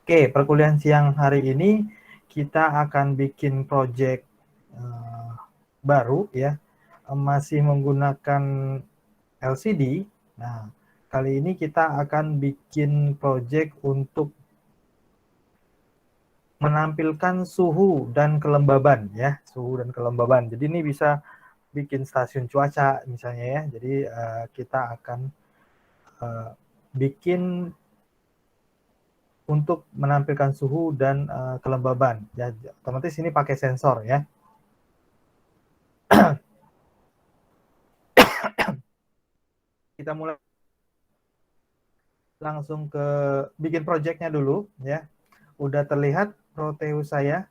Oke, perkuliahan siang hari ini kita akan bikin project baru ya, masih menggunakan LCD. Nah, kali ini kita akan bikin project untuk menampilkan suhu dan kelembaban ya, suhu dan kelembaban. Jadi ini bisa bikin stasiun cuaca misalnya ya. Jadi kita akan bikin untuk menampilkan suhu dan kelembaban. Ya, otomatis ini pakai sensor ya. Kita mulai langsung ke bikin projectnya dulu ya. Udah terlihat Proteus saya?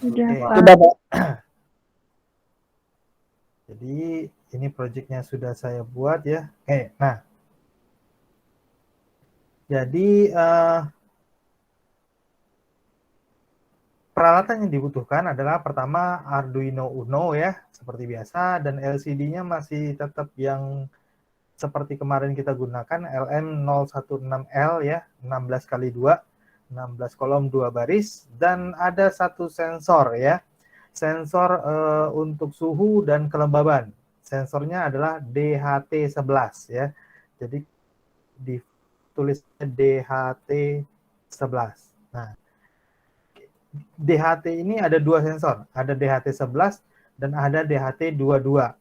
Udah, Oke. Pak. Jadi ini projectnya sudah saya buat ya. Oke, nah. Jadi peralatan yang dibutuhkan adalah pertama Arduino Uno ya, seperti biasa, dan LCD-nya masih tetap yang seperti kemarin kita gunakan LM016L ya, 16 kali 2, 16 kolom 2 baris, dan ada satu sensor ya, sensor untuk suhu dan kelembaban. Sensornya adalah DHT11 ya, jadi ditulisnya DHT11. Nah, DHT ini ada dua sensor, ada DHT11 dan ada DHT22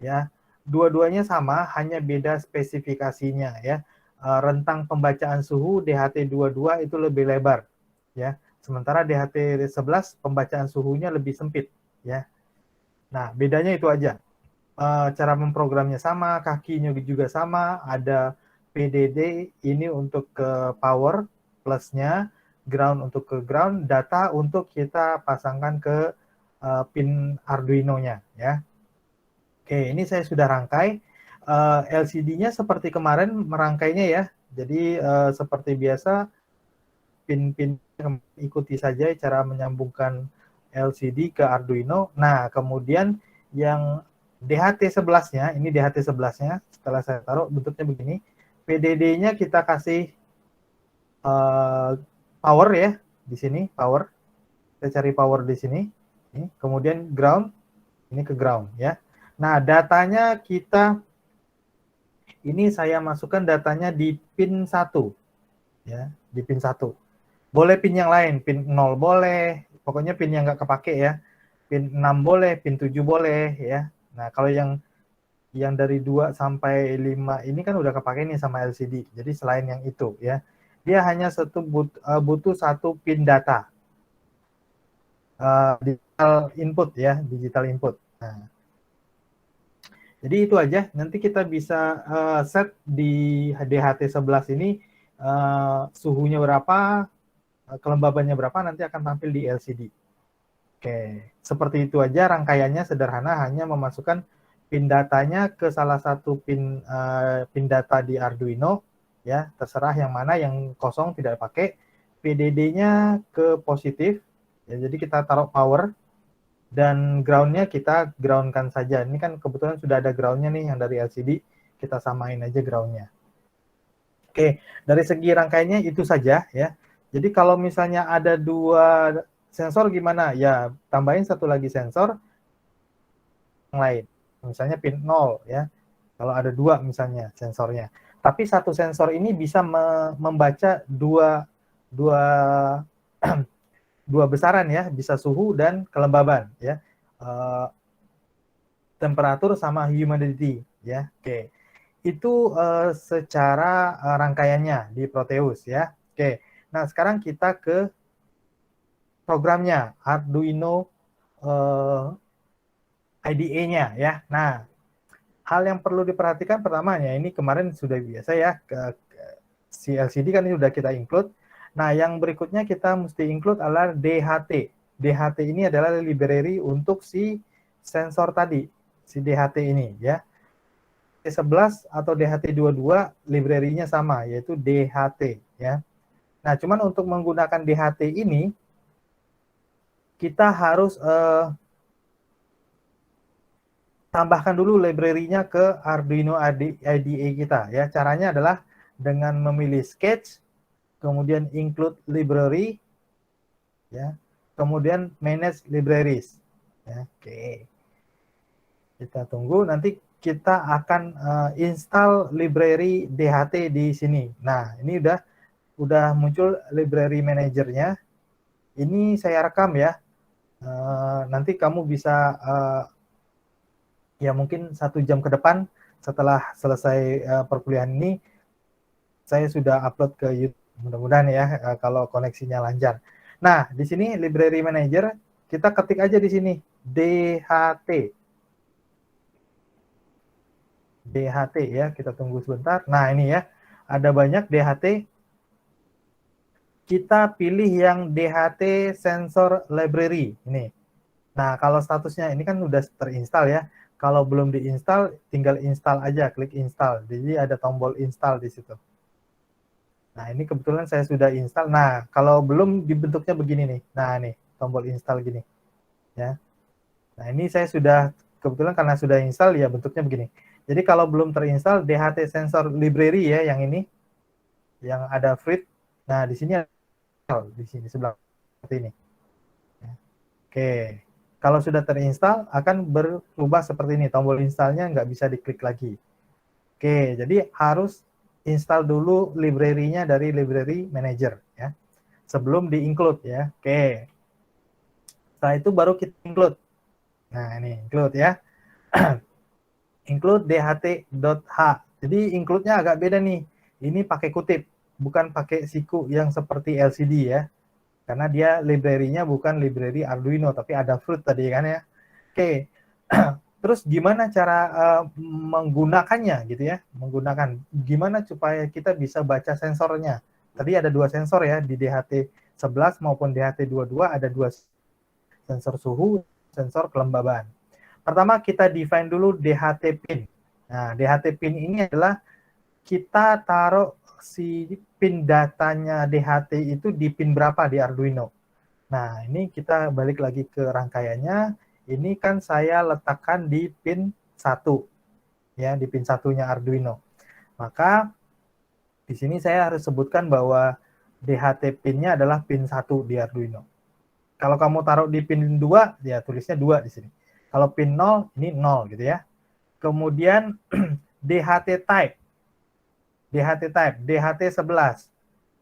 ya. Dua-duanya sama, hanya beda spesifikasinya ya. Rentang pembacaan suhu DHT22 itu lebih lebar ya. Sementara DHT11 pembacaan suhunya lebih sempit ya. Nah, bedanya itu aja. Cara memprogramnya sama, kakinya juga sama, ada PDD ini untuk ke power plusnya, ground untuk ke ground, data untuk kita pasangkan ke pin Arduino-nya ya. Oke, ini saya sudah rangkai. LCD-nya seperti kemarin merangkainya ya. Jadi seperti biasa pin-pin ikuti saja cara menyambungkan LCD ke Arduino. Nah, kemudian yang DHT11-nya, ini DHT11-nya setelah saya taruh bentuknya begini. PDD-nya kita kasih power ya, di sini power. Kita cari power di sini. Ini, kemudian ground, ini ke ground ya. Nah, datanya kita ini saya masukkan datanya di pin 1 ya, di pin 1. Boleh pin yang lain, pin 0 boleh, pokoknya pin yang nggak kepake ya. Pin 6 boleh, pin 7 boleh ya. Nah, kalau yang dari 2 sampai 5 ini kan udah kepake nih sama LCD. Jadi selain yang itu ya. Dia hanya butuh satu pin data. Digital input ya, digital input. Nah, jadi itu aja. Nanti kita bisa set di DHT11 ini suhunya berapa, kelembabannya berapa, nanti akan tampil di LCD. Oke, seperti itu aja rangkaiannya sederhana, hanya memasukkan pin datanya ke salah satu pin data di Arduino ya, terserah yang mana, yang kosong tidak pakai. PDD-nya ke positif ya, jadi kita taruh power, dan ground-nya kita ground-kan saja. Ini kan kebetulan sudah ada ground-nya nih yang dari LCD, kita samain aja ground-nya. Oke, dari segi rangkaiannya itu saja ya. Jadi kalau misalnya ada dua sensor gimana? Ya, tambahin satu lagi sensor yang lain. Misalnya pin 0 ya. Kalau ada dua misalnya sensornya. Tapi satu sensor ini bisa membaca dua dua besaran ya, bisa suhu dan kelembaban ya. Temperatur sama humidity ya. Oke. Itu secara rangkaiannya di Proteus ya. Oke. Nah, sekarang kita ke programnya Arduino IDE-nya ya. Nah, hal yang perlu diperhatikan pertamanya, ini kemarin sudah biasa ya, si LCD kan ini sudah kita include. Nah, yang berikutnya kita mesti include adalah DHT. DHT ini adalah library untuk si sensor tadi, si DHT ini ya. DHT11 atau DHT22 library-nya sama, yaitu DHT ya. Nah, cuman untuk menggunakan DHT ini kita harus tambahkan dulu library-nya ke Arduino IDE kita ya. Caranya adalah dengan memilih sketch, kemudian include library, ya, kemudian manage libraries. Ya, oke. Kita tunggu, nanti kita akan install library DHT di sini. Nah, ini udah muncul library manajernya. Ini saya rekam ya. Nanti kamu bisa ya mungkin 1 jam ke depan setelah selesai perkuliahan ini, saya sudah upload ke YouTube. Mudah-mudahan ya kalau koneksinya lancar. Nah, di sini library manager kita ketik aja di sini DHT. DHT ya, kita tunggu sebentar. Nah, ini ya. Ada banyak DHT. Kita pilih yang DHT sensor library ini. Nah, kalau statusnya ini kan udah terinstall ya. Kalau belum diinstal, tinggal install aja, klik install. Jadi ada tombol install di situ. Nah, ini kebetulan saya sudah install. Nah, kalau belum dibentuknya begini nih. Nah, nih, tombol install gini. Ya. Nah, ini saya sudah, kebetulan karena sudah install, ya bentuknya begini. Jadi kalau belum terinstall, DHT sensor library ya, yang ini. Yang ada fruit. Nah, di sini di sini sebelah seperti ini. Oke. Kalau sudah terinstall, akan berubah seperti ini. Tombol installnya nggak bisa diklik lagi. Oke, jadi harus install dulu library-nya dari library manager ya. Sebelum di-include ya. Oke. Setelah itu baru kita include. Nah, ini include ya. Include dht.h. Jadi include-nya agak beda nih. Ini pakai kutip, bukan pakai siku yang seperti LCD ya. Karena dia library-nya bukan library Arduino, tapi ada fruit tadi kan ya. Oke. Terus gimana cara menggunakannya gitu ya? Menggunakan gimana supaya kita bisa baca sensornya? Tadi ada 2 sensor ya di DHT11 maupun DHT22, ada 2 sensor suhu, sensor kelembaban. Pertama kita define dulu DHT pin. Nah, DHT pin ini adalah kita taruh si pin datanya DHT itu di pin berapa di Arduino. Nah, ini kita balik lagi ke rangkaiannya. Ini kan saya letakkan di pin 1. Ya, di pin 1-nya Arduino. Maka di sini saya harus sebutkan bahwa DHT pinnya adalah pin 1 di Arduino. Kalau kamu taruh di pin 2, ya tulisnya 2 di sini. Kalau pin 0, ini 0 gitu ya. Kemudian DHT type. DHT11.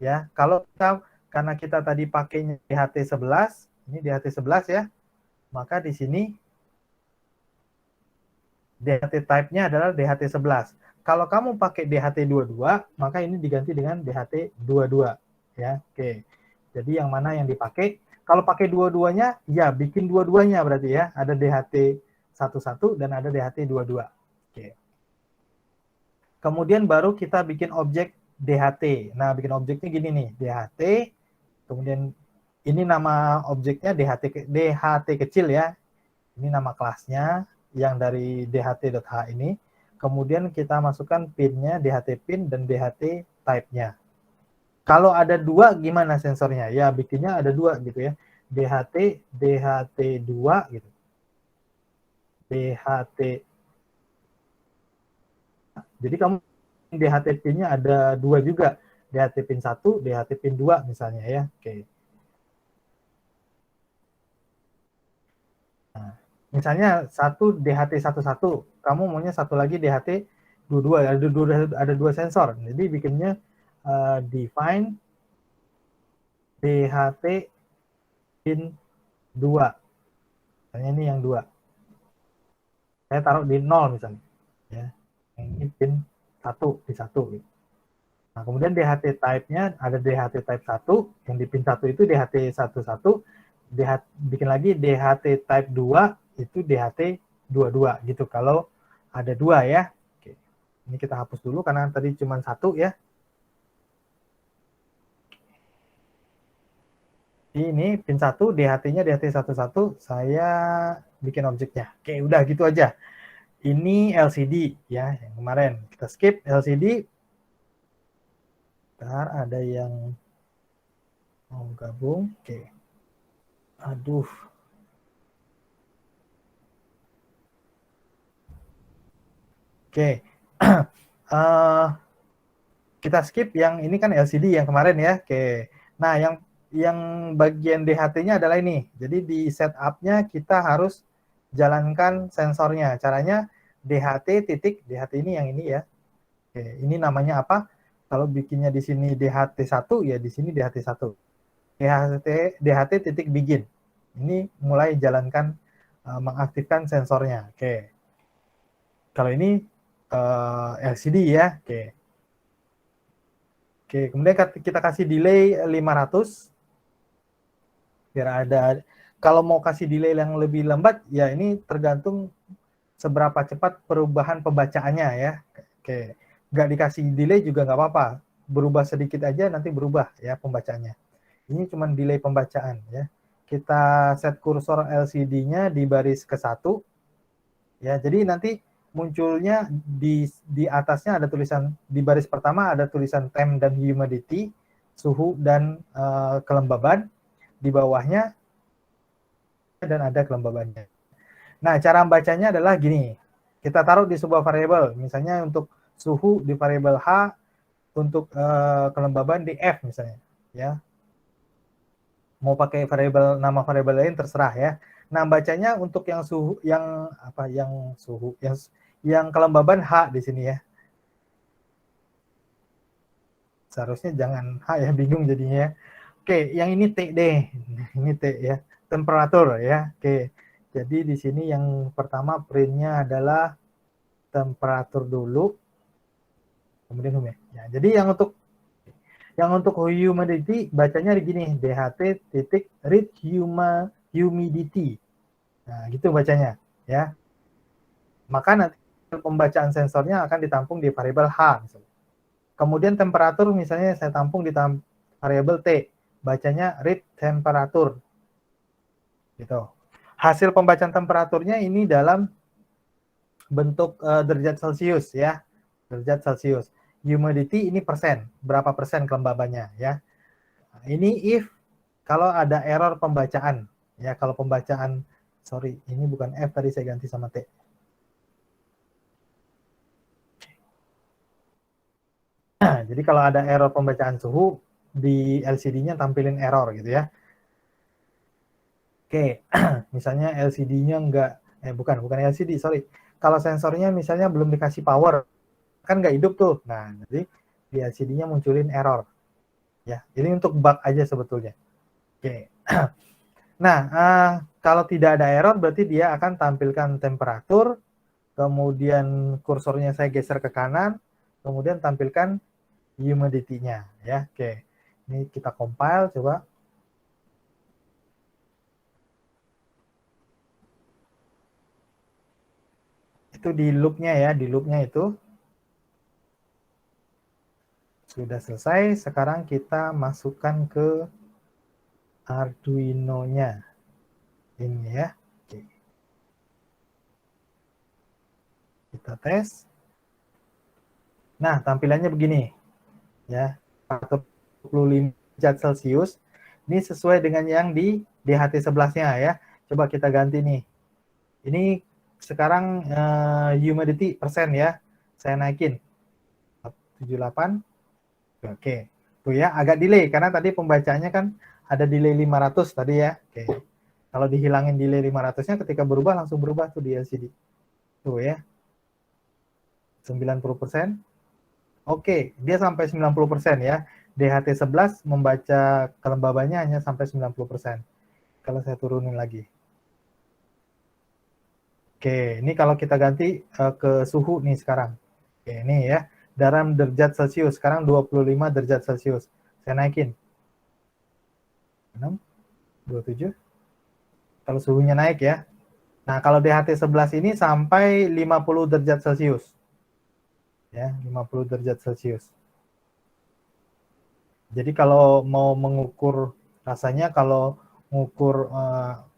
Ya, kalau kita, karena kita tadi pakainya DHT11, ini DHT11 ya, maka di sini DHT type-nya adalah DHT11. Kalau kamu pakai DHT22, maka ini diganti dengan DHT22 ya. Oke. Jadi yang mana yang dipakai? Kalau pakai dua-duanya, ya bikin dua-duanya berarti ya. Ada DHT11 dan ada DHT22. Oke. Kemudian baru kita bikin objek DHT. Nah, bikin objeknya gini nih, DHT, kemudian ini nama objeknya DHT kecil ya. Ini nama kelasnya yang dari DHT.h ini. Kemudian kita masukkan pinnya, DHT pin dan DHT type-nya. Kalau ada 2 gimana sensornya? Ya bikinnya ada 2 gitu ya. DHT2 gitu. DHT. Jadi kamu DHT pin-nya ada 2 juga. DHT pin 1, DHT pin 2 misalnya ya. Oke. Nah, misalnya satu DHT11, kamu maunya satu lagi DHT22, ada 2 sensor. Jadi bikinnya define DHT pin 2. Misalnya ini yang 2. Saya taruh di 0 misalnya. Ya. Ini pin 1 di 1 gitu. Nah, kemudian DHT type-nya ada DHT type 1, yang di pin 1 itu DHT11, bikin lagi DHT type 2 itu DHT22 gitu kalau ada 2 ya. Oke. Ini kita hapus dulu karena tadi cuma 1 ya. Ini pin 1 DHT-nya DHT11, saya bikin objeknya. Oke, udah gitu aja. Ini LCD ya, yang kemarin. Kita skip LCD. Bentar, ada yang mau gabung. Oke. Aduh. Oke. Kita skip yang ini kan LCD yang kemarin ya. Oke. Nah, yang bagian DHT-nya adalah ini. Jadi di setup-nya kita harus jalankan sensornya. Caranya DHT ini yang ini ya. Oke, ini namanya apa? Kalau bikinnya di sini DHT1 ya di sini DHT1. DHT titik begin. Ini mulai jalankan mengaktifkan sensornya. Oke. Kalau ini LCD ya. Oke. Oke, kemudian kita kasih delay 500 biar ada, kalau mau kasih delay yang lebih lambat ya ini tergantung seberapa cepat perubahan pembacaannya ya. Oke, nggak dikasih delay juga nggak apa-apa, berubah sedikit aja nanti berubah ya pembacaannya. Ini cuma delay pembacaan ya. Kita set kursor LCD-nya di baris ke-1 ya, jadi nanti munculnya di atasnya ada tulisan, di baris pertama ada tulisan temp dan humidity, suhu dan kelembaban, di bawahnya dan ada kelembabannya. Nah, cara membacanya adalah gini, kita taruh di sebuah variabel, misalnya untuk suhu di variabel H, untuk kelembaban di F misalnya, ya. Mau pakai variabel, nama variabel lain terserah ya. Nah, bacanya untuk yang suhu, yang apa, yang suhu, yang kelembaban H di sini ya. Seharusnya jangan H ya, bingung jadinya. Oke, yang ini T deh. Ini T ya, temperatur ya. Oke. Jadi di sini yang pertama printnya adalah temperatur dulu, kemudian hum ya. Jadi yang untuk humidity bacanya begini, DHT titik read humidity. Nah, gitu bacanya ya. Maka nanti pembacaan sensornya akan ditampung di variabel H misalnya. Kemudian temperatur misalnya saya tampung di variabel T, bacanya read temperatur. Gitu. Hasil pembacaan temperaturnya ini dalam bentuk derajat Celcius ya. Derajat Celcius. Humidity ini persen, berapa persen kelembabannya ya. Nah, ini if kalau ada error pembacaan ya, kalau pembacaan, sorry ini bukan F tadi saya ganti sama T. Jadi kalau ada error pembacaan suhu di LCD-nya tampilin error gitu ya. Oke, misalnya LCD-nya bukan LCD, sorry. Kalau sensornya misalnya belum dikasih power, kan nggak hidup tuh. Nah, jadi di LCD-nya munculin error. Ya, ini untuk bug aja sebetulnya. Oke. Nah, kalau tidak ada error berarti dia akan tampilkan temperatur, kemudian kursornya saya geser ke kanan, kemudian tampilkan humidity-nya ya. Oke. Ini kita compile coba. Itu di loop-nya ya, di loop-nya itu sudah selesai. Sekarang kita masukkan ke Arduino-nya. Ini ya. Oke. Kita tes. Nah, tampilannya begini. Ya, 45 derajat Celcius. Ini sesuai dengan yang di DHT11-nya ya. Coba kita ganti nih. Ini sekarang humidity persen ya. Saya naikin. 78. Oke. Tuh ya, agak delay karena tadi pembacaannya kan ada delay 500 tadi ya. Oke. Kalau dihilangin delay 500-nya ketika berubah langsung berubah tuh di LCD. Tuh ya. 90%. Oke, dia sampai 90% ya. DHT11 membaca kelembabannya hanya sampai 90%. Kalau saya turunin lagi. Oke, ini kalau kita ganti ke suhu nih sekarang. Oke, ini ya. Dalam derajat Celcius, sekarang 25 derajat Celcius. Saya naikin. 6, 27. Kalau suhunya naik ya. Nah, kalau DHT11 ini sampai 50 derajat Celcius. Ya, 50 derajat Celcius. Jadi kalau mau mengukur, rasanya kalau mengukur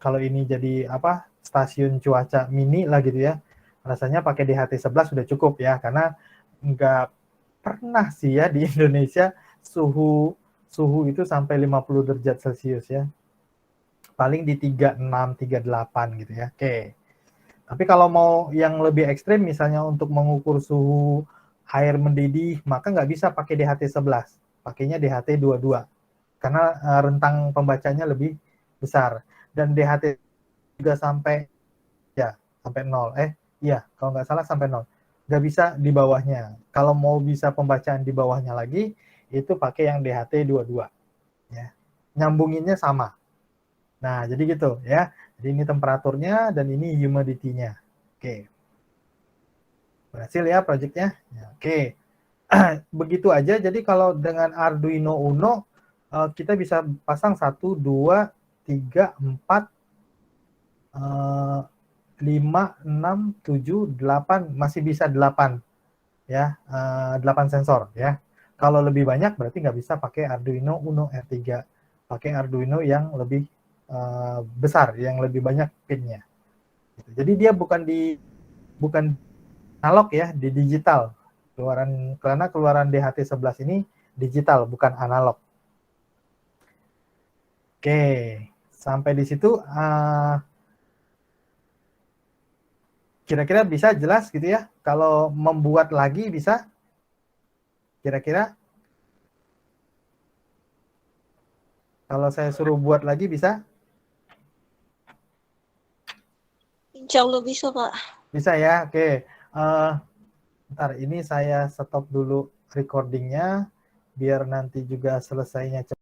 kalau ini jadi apa, stasiun cuaca mini lah gitu ya, rasanya pakai DHT11 sudah cukup ya, karena nggak pernah sih ya di Indonesia suhu itu sampai 50 derajat Celcius ya. Paling di 36, 38 gitu ya. Oke. Tapi kalau mau yang lebih ekstrim misalnya untuk mengukur suhu air mendidih, maka nggak bisa pakai DHT11, pakainya DHT22 karena rentang pembacanya lebih besar. Dan DHT juga sampai ya sampai 0. Iya, kalau nggak salah sampai 0. Nggak bisa di bawahnya. Kalau mau bisa pembacaan di bawahnya lagi, itu pakai yang DHT22. Ya. Nyambunginnya sama. Nah, jadi gitu ya. Jadi ini temperaturnya dan ini humidity-nya. Oke. Berhasil ya projectnya? Ya, oke. Begitu aja. Jadi kalau dengan Arduino Uno, kita bisa pasang 1, 2, 3, 4, 5, 6, 7, 8, masih bisa 8 ya, 8 sensor ya. Kalau lebih banyak berarti nggak bisa pakai Arduino Uno R3, pakai Arduino yang lebih besar, yang lebih banyak pinnya. Jadi dia bukan analog ya, di digital. Karena keluaran DHT11 ini digital, bukan analog. Oke, sampai di situ kira-kira bisa jelas gitu ya. Kalau membuat lagi bisa? Kira-kira? Kalau saya suruh buat lagi bisa? Insya Allah bisa, Pak. Bisa ya, oke. Bentar, ini saya stop dulu recordingnya, biar nanti juga selesainya cepat.